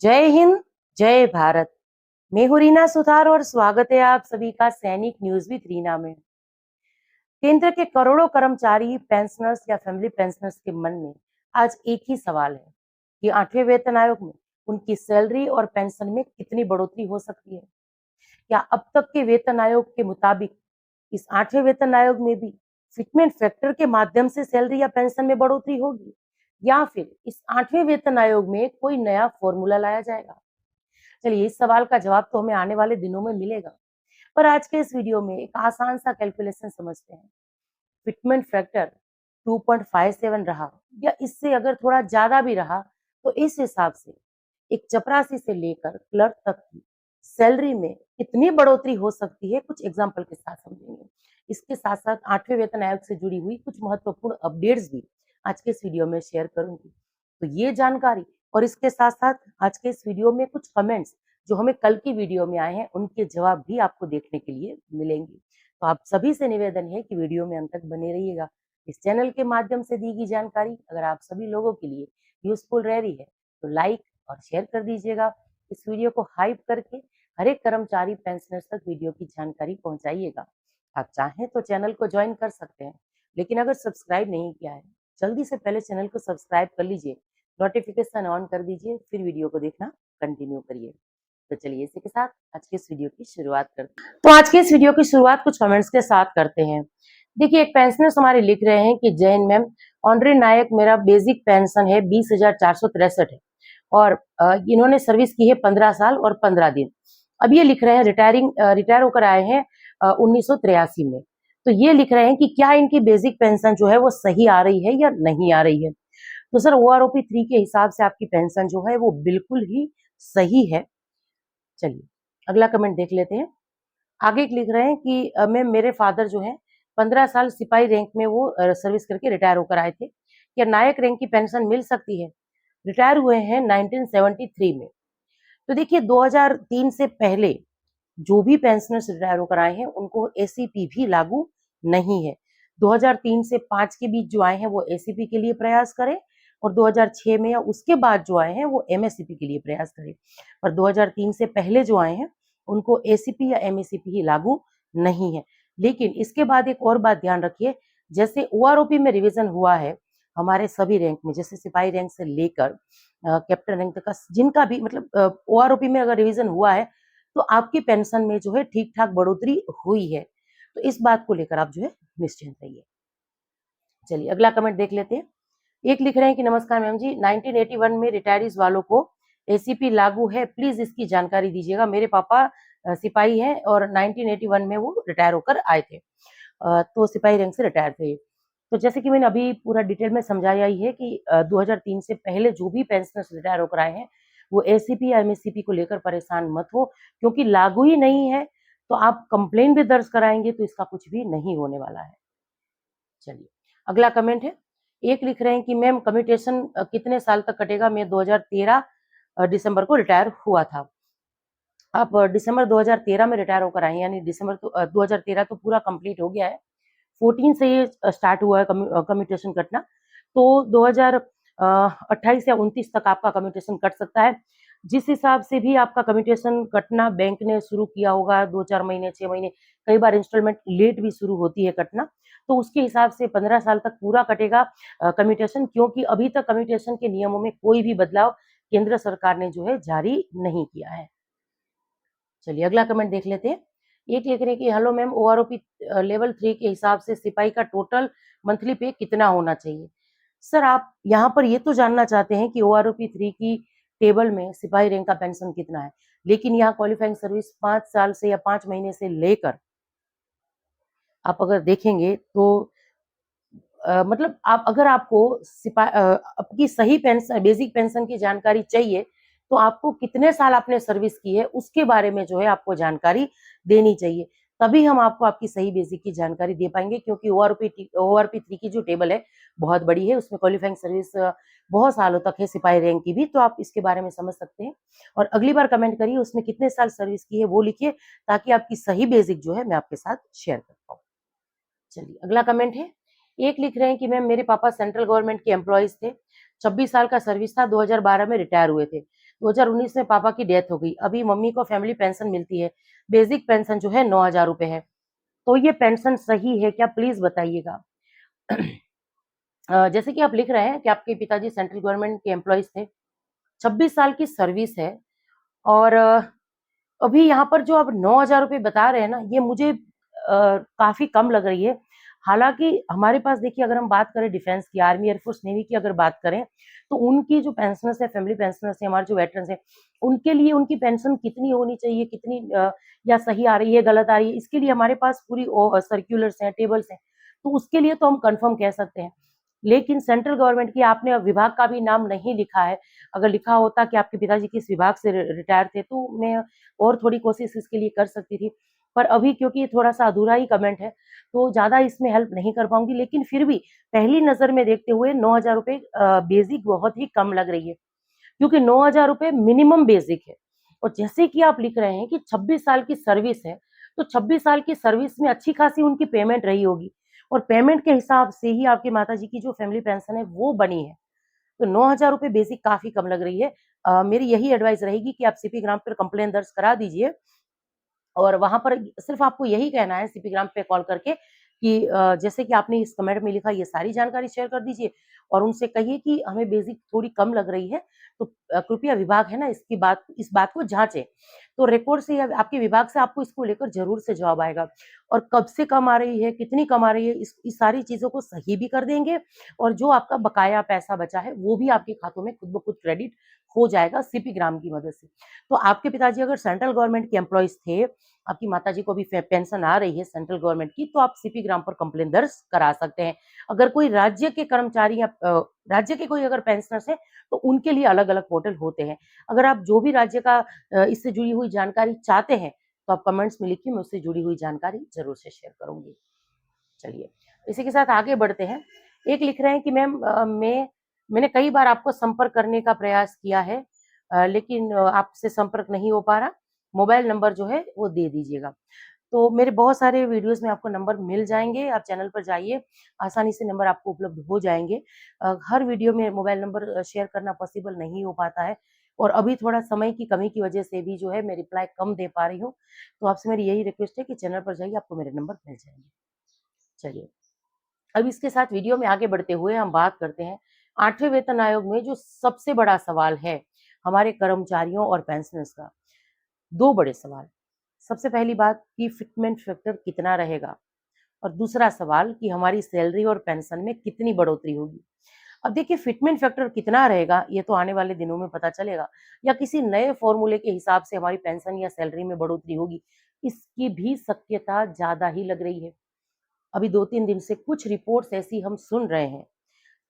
जय हिंद, जय भारत। मैं हूं रीना सुथार और स्वागत है आप सभी का सैनिक न्यूज विद रीना में। केंद्र के करोड़ों कर्मचारी, पेंशनर्स या फैमिली पेंशनर्स के मन में आज एक ही सवाल है कि 8वें वेतन आयोग में उनकी सैलरी और पेंशन में कितनी बढ़ोतरी हो सकती है। क्या अब तक के वेतन आयोग के मुताबिक इस 8वें वेतन आयोग में भी फिटमेंट फैक्टर के माध्यम से सैलरी या पेंशन में बढ़ोतरी होगी, या फिर इस 8वें वेतन आयोग में कोई नया फॉर्मूला लाया जाएगा। चलिए, इस सवाल का जवाब तो हमें आने वाले दिनों में मिलेगा, पर आज के इस वीडियो में एक आसान सा कैलकुलेशन समझते हैं। फिटमेंट फैक्टर 2.57 रहा या इससे अगर थोड़ा ज्यादा भी रहा, तो इस हिसाब से एक चपरासी से लेकर क्लर्क तक की सैलरी में कितनी बढ़ोतरी हो सकती है, कुछ एग्जाम्पल के साथ समझेंगे। इसके साथ साथ 8वें वेतन आयोग से जुड़ी हुई कुछ महत्वपूर्ण अपडेट्स भी आज के इस वीडियो में शेयर करूंगी। तो ये जानकारी और इसके साथ साथ आज के इस वीडियो में कुछ कमेंट्स जो हमें कल की वीडियो में आए हैं, उनके जवाब भी आपको देखने के लिए मिलेंगे। तो आप सभी से निवेदन है कि वीडियो में अंत तक बने रहिएगा। इस चैनल के माध्यम से दी गई जानकारी अगर आप सभी लोगों के लिए यूजफुल रह रही है तो लाइक और शेयर कर दीजिएगा। इस वीडियो को हाइप करके हर एक कर्मचारी पेंशनर्स तक वीडियो की जानकारी पहुंचाइएगा। आप चाहें तो चैनल को ज्वाइन कर सकते हैं, लेकिन अगर सब्सक्राइब नहीं किया है, जल्दी से पहले चैनल को सब्सक्राइब कर लीजिए, नोटिफिकेशन ऑन कर दीजिए, फिर वीडियो को देखना कंटिन्यू करिए। तो चलिए, इसी के साथ आज के इस वीडियो की शुरुआत करते हैं। तो आज के इस वीडियो की शुरुआत कुछ कमेंट्स के साथ करते हैं। देखिए, एक पेंशनर्स हमारे लिख रहे हैं कि जैन मैम, ऑनरे नायक, मेरा बेसिक पेंशन है 20,463 है और इन्होंने सर्विस की है 15 साल और 15 दिन। अब ये लिख रहे हैं रिटायर होकर आए हैं 1983 में। तो ये लिख रहे हैं कि क्या इनकी बेसिक पेंशन जो है वो सही आ रही है या नहीं आ रही है। तो सर, OROP 3 के हिसाब से आपकी पेंशन जो है वो बिल्कुल ही सही है। चलिए, अगला कमेंट देख लेते हैं। आगे लिख रहे हैं कि मैम, मेरे फादर जो है 15 साल सिपाही रैंक में वो सर्विस करके रिटायर होकर आए थे। क्या नायक रैंक की पेंशन मिल सकती है? रिटायर हुए हैं 1973 में। तो देखिए, 2003 से पहले जो भी पेंशनर्स रिटायर होकर आए हैं उनको एसीपी भी लागू नहीं है। 2003 से 5 के बीच जो आए हैं वो एसीपी के लिए प्रयास करें, और 2006 में या उसके बाद जो आए हैं वो एमएससीपी के लिए प्रयास करें। और 2003 से पहले जो आए हैं उनको एसीपी या एमएससीपी ही लागू नहीं है। लेकिन इसके बाद एक और बात ध्यान रखिए, जैसे ओआरओपी में रिवीजन हुआ है हमारे सभी रैंक में, जैसे सिपाही रैंक से लेकर कैप्टन रैंक तक का जिनका भी मतलब ओआरओपी में अगर रिवीजन हुआ है, तो आपकी पेंशन में जो है ठीक ठाक बढ़ोतरी हुई है। तो इस बात को लेकर आप जो है निश्चिंत रहिए। चलिए, अगला कमेंट देख लेते हैं। एक लिख रहे हैं कि नमस्कार मैम जी, 1981 में रिटायरीज वालों को एसीपी लागू है, प्लीज इसकी जानकारी दीजिएगा। मेरे पापा सिपाही हैं और 1981 में वो रिटायर होकर आए थे, तो सिपाही रैंक से रिटायर थे। तो जैसे कि मैंने अभी पूरा डिटेल में समझाया ही है कि 2003 से पहले जो भी पेंशनर्स रिटायर होकर आए हैं वो एसीपी या एमएससीपी को लेकर परेशान मत हो, क्योंकि लागू ही नहीं है। तो आप कंप्लेन भी दर्ज कराएंगे तो इसका कुछ भी नहीं होने वाला है। चलिए, अगला कमेंट है। एक लिख रहे हैं कि मैम, कम्यूटेशन कितने साल तक कटेगा? मैं 2013 दिसंबर को रिटायर हुआ था। आप दिसंबर 2013 में रिटायर होकर आए, यानी दिसंबर 2013 तो पूरा कंप्लीट हो गया है। 14 से ये स्टार्ट हुआ है कम्यूटेशन कटना, तो 2028 या 29 तक आपका कम्यूटेशन कट सकता है। जिस हिसाब से भी आपका कम्यूटेशन कटना बैंक ने शुरू किया होगा, 2-4 महीने, 6 महीने, कई बार इंस्टॉलमेंट लेट भी शुरू होती है कटना, तो उसके हिसाब से 15 साल तक पूरा कटेगा कम्यूटेशन, क्योंकि अभी तक कम्यूटेशन के नियमों में कोई भी बदलाव केंद्र सरकार ने जो है जारी नहीं किया है। चलिए, अगला कमेंट देख लेते हैं। एक लिख रहे हैं कि हेलो मैम, ओआरओपी लेवल 3 के हिसाब से सिपाही का टोटल मंथली पे कितना होना चाहिए? सर, आप यहाँ पर ये तो जानना चाहते हैं कि ओआरओपी 3 की टेबल में सिपाही रैंक का पेंशन कितना है, लेकिन यहाँ क्वालिफाइंग सर्विस 5 साल से या 5 महीने से लेकर आप अगर देखेंगे तो मतलब आप अगर आपको आपकी सही पेंशन, बेसिक पेंशन की जानकारी चाहिए, तो आपको कितने साल आपने सर्विस की है उसके बारे में जो है आपको जानकारी देनी चाहिए। तभी हम आपको आपकी सही बेसिक की जानकारी दे पाएंगे, क्योंकि ओआरपी 3 की जो टेबल है बहुत बड़ी है, उसमें क्वालिफाइंग सर्विस बहुत सालों तक है सिपाही रैंक की भी, तो आप इसके बारे में समझ सकते हैं। और अगली बार कमेंट करिए उसमें कितने साल सर्विस की है वो लिखिए, ताकि आपकी सही बेसिक जो है मैं आपके साथ शेयर कर पाऊँ। चलिए, अगला कमेंट है। एक लिख रहे हैं कि मैम, मेरे पापा सेंट्रल गवर्नमेंट के एम्प्लॉयज थे, 26 साल का सर्विस था, 2012 में रिटायर हुए थे। 2019 में पापा की डेथ हो गई। अभी मम्मी को फैमिली पेंशन मिलती है। बेसिक पेंशन जो है 9,000 रुपए है। तो ये पेंशन सही है क्या, प्लीज बताइएगा। जैसे कि आप लिख रहे हैं कि आपके पिताजी सेंट्रल गवर्नमेंट के एम्प्लॉइज थे, 26 साल की सर्विस है, और अभी यहाँ पर जो आप 9,000 रुपए बता रहे हैं ना, ये मुझे काफी कम लग रही है। हालांकि हमारे पास देखिए, अगर हम बात करें डिफेंस की, आर्मी, एयरफोर्स, नेवी की अगर बात करें, तो उनकी जो पेंशनर्स है, फैमिली पेंशनर्स है, हमारे जो वेटरन्स है, उनके लिए उनकी पेंशन कितनी होनी चाहिए, कितनी या सही आ रही है, गलत आ रही है, इसके लिए हमारे पास पूरी सर्क्यूलर्स हैं, टेबल्स हैं, तो उसके लिए तो हम कंफर्म कह सकते हैं। लेकिन सेंट्रल गवर्नमेंट की आपने विभाग का भी नाम नहीं लिखा है। अगर लिखा होता कि आपके पिताजी किस विभाग से रिटायर थे, तो मैं और थोड़ी कोशिश इसके लिए कर सकती थी। पर अभी क्योंकि ये थोड़ा-सा अधूरा ही कमेंट है, तो ज़्यादा इसमें हेल्प नहीं कर पाऊँगी। लेकिन फिर भी पहली नज़र में देखते हुए 9,000 रुपए बेसिक बहुत ही कम लग रही है, क्योंकि 9,000 रुपए मिनिमम बेसिक है। और जैसे कि आप लिख रहे हैं कि 26 साल की सर्विस है, तो 26 साल की सर्विस में अच्छी खासी उनकी पेमेंट रही होगी, और पेमेंट के हिसाब से ही आपकी माताजी की जो फैमिली पेंशन है, वो बनी है। तो 9,000 रुपए बेसिक काफ़ी कम लग रही है। मेरी यही एडवाइस रहेगी कि आप सीपी ग्राम पर कंप्लेंट दर्ज करा दीजिए, और वहाँ पर सिर्फ़ आपको यही कहना है सीपी ग्राम पे कॉल करके कि जैसे कि आपने इस कमेंट में लिखा, ये सारी जानकारी शेयर कर दीजिए, और उनसे कहिए कि हमें बेसिक थोड़ी कम लग रही है, तो कृपया विभाग है ना, इस बात को जाँचे। तो रिकॉर्ड से या आपके विभाग से आपको इसको लेकर ज़रूर से जवाब आएगा, और कब से कम आ रही है, कितनी कम आ रही है, इस सारी चीज़ों को सही भी कर देंगे, और जो आपका बकाया पैसा बचा है, वो भी आपके खातों में खुद ब खुद क्रेडिट हो जाएगा सीपी ग्राम की मदद से। तो आपके पिताजी अगर सेंट्रल गवर्नमेंट के एम्प्लॉइज़ थे, आपकी माताजी को भी पेंशन आ रही है सेंट्रल गवर्नमेंट की, तो आप सीपी ग्राम पर कंप्लेंट दर्ज करा सकते हैं। अगर कोई राज्य के कर्मचारी या राज्य के कोई अगर पेंशनर्स हैं, तो उनके लिए अलग-अलग पोर्टल होते हैं। अगर आप जो भी राज्य का इससे जुड़ी हुई जानकारी चाहते हैं, तो आप कमेंट्स में लिखिए, मैं उससे जुड़ी हुई जानकारी ज़रूर से शेयर करूँगी। चलिए, इसी के साथ आगे बढ़ते हैं। एक लिख रहे हैं कि मैम, मैंने कई बार आपको संपर्क करने का प्रयास किया है, लेकिन आपसे संपर्क नहीं हो पा रहा। मोबाइल नंबर जो है वो दे दीजिएगा। तो मेरे बहुत सारे वीडियोज़ में आपको नंबर मिल जाएँगे, आप चैनल पर जाइए, आसानी से नंबर आपको उपलब्ध हो जाएँगे। हर वीडियो में मोबाइल नंबर शेयर करना पॉसिबल नहीं हो पाता है, और अभी थोड़ा समय की कमी की वजह से भी जो है मैं रिप्लाई कम दे पा रही हूँ। तो आपसे मेरी यही रिक्वेस्ट है कि चैनल पर जाइए, आपको मेरे नंबर मिल जाएँगे। चलिए, अब इसके साथ वीडियो में आगे बढ़ते हुए हम बात करते हैं 8वें वेतन आयोग में जो सबसे बड़ा सवाल है हमारे कर्मचारियों और पेंशनर्स का। 2 बड़े सवाल। सबसे पहली बात कि फिटमेंट फैक्टर कितना रहेगा, और दूसरा सवाल कि हमारी सैलरी और पेंशन में कितनी बढ़ोतरी होगी। अब देखिए, फिटमेंट फैक्टर कितना रहेगा ये तो आने वाले दिनों में पता चलेगा, या किसी नए फॉर्मूले के हिसाब से हमारी पेंशन या सैलरी में बढ़ोतरी होगी, इसकी भी शक्यता ज़्यादा ही लग रही है। अभी 2-3 दिन से कुछ रिपोर्ट्स ऐसी हम सुन रहे हैं,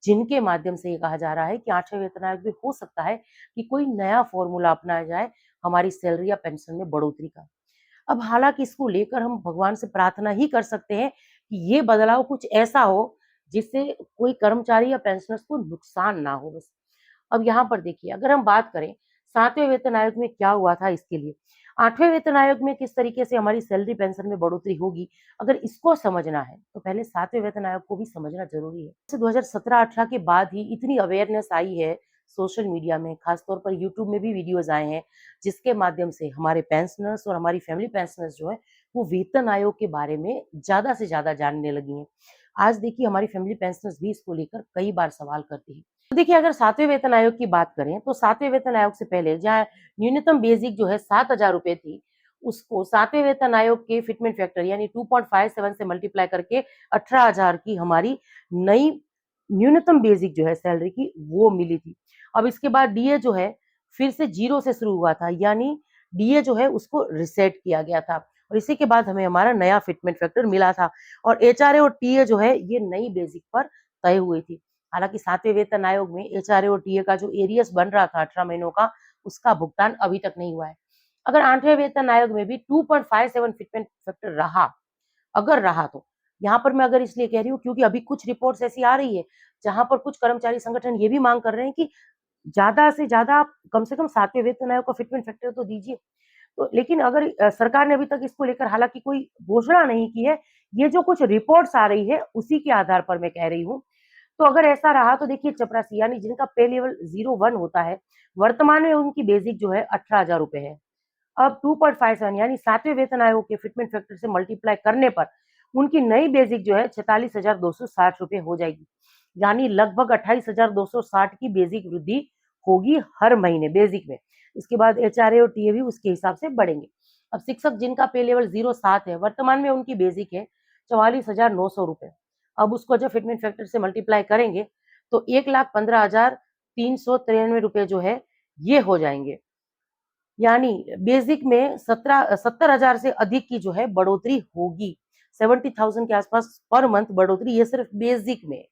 जिनके माध्यम से ये कहा जा रहा है कि 8वें वेतन आयोग में हो सकता है कि कोई नया फॉर्मूला अपनाया जाए हमारी सैलरी या पेंशन में बढ़ोतरी का। अब हालाँकि इसको लेकर हम भगवान से प्रार्थना ही कर सकते हैं कि ये बदलाव कुछ ऐसा हो जिससे कोई कर्मचारी या पेंशनर्स को नुकसान ना हो बस। अब यहाँ पर देखिए, अगर हम बात करें 7वें वेतन आयोग में क्या हुआ था इसके लिए, 8वें वेतन आयोग में किस तरीके से हमारी सैलरी पेंशन में बढ़ोतरी होगी, अगर इसको समझना है तो पहले 7वें वेतन आयोग को भी समझना ज़रूरी है। जैसे 2017-18 के बाद ही इतनी अवेयरनेस आई है सोशल मीडिया में, खासतौर पर यूट्यूब में भी वीडियोज़ आए हैं, जिसके माध्यम से हमारे पेंशनर्स और हमारी फैमिली पेंशनर्स जो हैं, वो वेतन आयोग के बारे में ज़्यादा से ज़्यादा जानने लगी हैं। आज देखिए, हमारी फैमिली पेंशनर्स भी इसको लेकर कई बार सवाल करती हैं। तो देखिए, अगर 7वें वेतन आयोग की बात करें, तो 7वें वेतन आयोग से पहले जहाँ न्यूनतम बेसिक जो है 7,000 रुपए थी, उसको 7वें वेतन आयोग के फिटमेंट फैक्टर यानी 2.57 से मल्टीप्लाई करके 18,000 की हमारी नई न्यूनतम बेसिक जो है सैलरी की, वो मिली थी। अब इसके बाद डीए जो है फिर से 0 से शुरू हुआ था, यानी डीए जो है उसको रीसेट किया गया था, और इसी के बाद हमें हमारा नया फिटमेंट फैक्टर मिला था, और एचआरए और टीए जो है ये नई बेसिक पर तय हुई थी। हालाँकि 7वें वेतन आयोग में एचआरए और टीए का जो एरियर्स बन रहा था 18 महीनों का, उसका भुगतान अभी तक नहीं हुआ है। अगर 8वें वेतन आयोग में भी 2.57 फिटमेंट फैक्टर रहा, अगर रहा तो, यहाँ पर मैं अगर इसलिए कह रही हूँ क्योंकि अभी कुछ रिपोर्ट्स ऐसी आ रही है, जहाँ पर कुछ कर्मचारी संगठन ये भी माँग कर रहे हैं कि ज़्यादा से ज़्यादा आप कम से कम 7वें वेतन आयोग का फिटमेंट फैक्टर तो दीजिए। तो लेकिन अगर सरकार ने अभी तक इसको लेकर हालाँकि कोई घोषणा नहीं की है, ये जो कुछ रिपोर्ट्स आ रही है, उसी के आधार पर मैं कह रही हूँ। तो अगर ऐसा रहा तो देखिए चपरासी यानी जिनका पे लेवल 01 होता है, वर्तमान में उनकी बेसिक जो है 18,000 रुपए है। अब 2.57 यानी 7वें वेतन आयोग के फिटमेंट फैक्टर से मल्टीप्लाई करने पर उनकी नई बेसिक जो है 46,260 रुपए हो जाएगी। यानी लगभग 28,260 की बेसिक वृद्धि होगी हर महीने बेसिक में। इसके बाद एचआरए और टीए भी उसके हिसाब से बढ़ेंगे। अब शिक्षक जिनका पे लेवल 07 है, वर्तमान में उनकी बेसिक है 44,900 रुपए। अब उसको जब फिटमेंट फैक्टर से मल्टीप्लाई करेंगे तो 1,15,393 रुपए जो है ये हो जाएंगे। यानी बेसिक में 70,000 से अधिक की जो है बढ़ोतरी होगी। 70,000 के आसपास पर मंथ बढ़ोतरी, ये सिर्फ बेसिक में।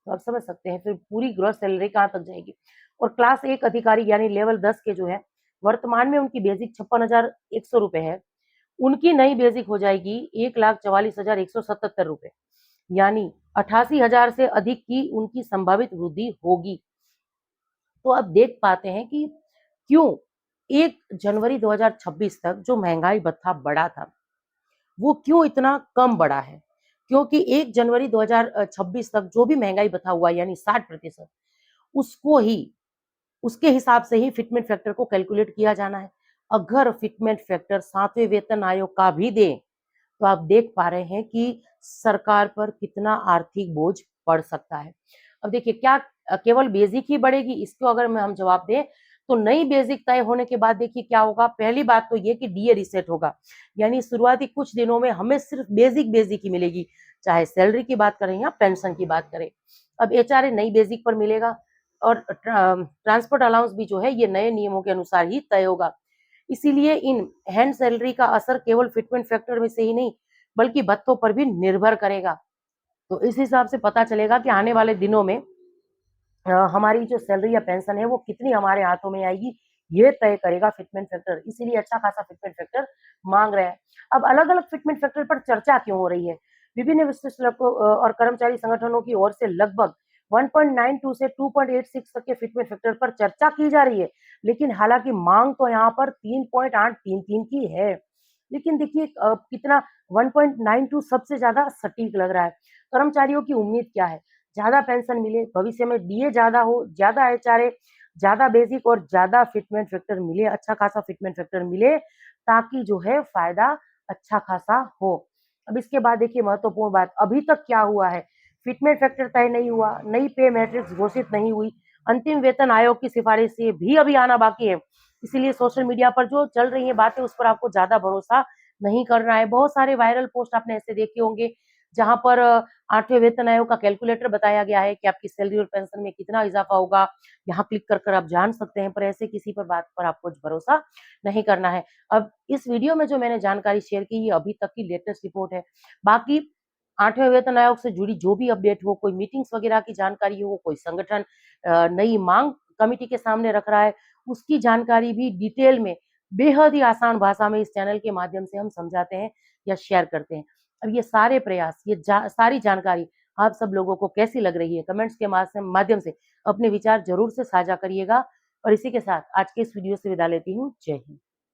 तो आप समझ सकते हैं फिर पूरी ग्रॉस सैलरी कहाँ तक जाएगी। और क्लास 1 अधिकारी यानी लेवल 10 के जो है, वर्तमान में उनकी बेसिक 56,100 रुपए है। उनकी नई बेसिक हो जाएगी 1,44,177 रुपए। यानी 88,000 से अधिक की उनकी संभावित वृद्धि होगी। तो अब देख पाते हैं कि क्यों 1 जनवरी 2026 तक जो महंगाई भत्ता बढ़ा था, वो क्यों इतना कम बढ़ा है? क्योंकि 1 जनवरी 2026 तक जो भी महंगाई भत्ता हुआ यानी 60% उसको ही उसके हिसाब से ही फिटमेंट फैक्टर को कैलकुलेट किया जाना है। अगर फिटमेंट फैक्टर 7वें वेतन आयोग का भी दे तो आप देख पा रहे हैं कि सरकार पर कितना आर्थिक बोझ पड़ सकता है। अब देखिए क्या केवल बेसिक ही बढ़ेगी, इसको अगर मैं हम जवाब दें तो नई बेसिक तय होने के बाद देखिए क्या होगा। पहली बात तो ये कि डीए रीसेट होगा, यानी शुरुआती कुछ दिनों में हमें सिर्फ बेसिक ही मिलेगी, चाहे सैलरी की बात करें या पेंशन की बात करें। अब एचआरए नई बेसिक पर मिलेगा और ट्रांसपोर्ट अलाउंस भी जो है ये नए नियमों के अनुसार ही तय होगा। इसीलिए इन हैंड सैलरी का असर केवल फिटमेंट फैक्टर में से ही नहीं बल्कि भत्तों पर भी निर्भर करेगा। तो इस हिसाब से पता चलेगा कि आने वाले दिनों में हमारी जो सैलरी या पेंशन है वो कितनी हमारे हाथों में आएगी, ये तय करेगा फिटमेंट फैक्टर। इसीलिए अच्छा खासा फिटमेंट फैक्टर मांग रहे हैं। अब अलग अलग फिटमेंट फैक्टर पर चर्चा क्यों हो रही है? विभिन्न विश्लेषकों और कर्मचारी संगठनों की ओर से लगभग 1.92 से 2.86 तक के फिटमेंट फैक्टर पर चर्चा की जा रही है, लेकिन हालांकि मांग तो यहाँ पर 3.833 की है। लेकिन देखिए कितना 1.92 सबसे ज्यादा सटीक लग रहा है। कर्मचारियों की उम्मीद क्या है? ज्यादा पेंशन मिले, भविष्य में डीए ज्यादा हो, ज्यादा एचआरए, ज्यादा बेसिक और ज्यादा फिटमेंट फैक्टर मिले, अच्छा खासा फिटमेंट फैक्टर मिले, ताकि जो है फायदा अच्छा खासा हो। अब इसके बाद देखिए महत्वपूर्ण बात, अभी तक क्या हुआ है? फिटमेंट फैक्टर तय नहीं हुआ, नई पे मैट्रिक्स घोषित नहीं हुई, अंतिम वेतन आयोग की सिफारिशें भी अभी आना बाकी है। इसीलिए सोशल मीडिया पर जो चल रही है बातें उस पर आपको ज्यादा भरोसा नहीं करना है। बहुत सारे वायरल पोस्ट आपने ऐसे देखे होंगे जहां पर 8वें वेतन आयोग का कैलकुलेटर बताया गया है कि आपकी सैलरी और पेंशन में कितना इजाफा होगा। यहाँ क्लिक कर कर आप जान सकते हैं, पर ऐसे किसी पर बात पर आपको भरोसा नहीं करना है। अब इस वीडियो में जो मैंने जानकारी शेयर की ये अभी तक की लेटेस्ट रिपोर्ट है। बाकी 8वें वेतन आयोग से जुड़ी जो भी अपडेट हो, कोई मीटिंग्स वगैरह की जानकारी हो, कोई संगठन नई मांग कमिटी के सामने रख रहा है, उसकी जानकारी भी डिटेल में बेहद ही आसान भाषा में इस चैनल के माध्यम से हम समझाते हैं या शेयर करते हैं। अब ये सारे प्रयास, सारी जानकारी आप सब लोगों को कैसी लग रही है? कमेंट्स के माध्यम से अपने विचार जरूर से साझा करिएगा। और इसी के साथ आज के इस वीडियो से विदा लेती हूँ। जय हिंद।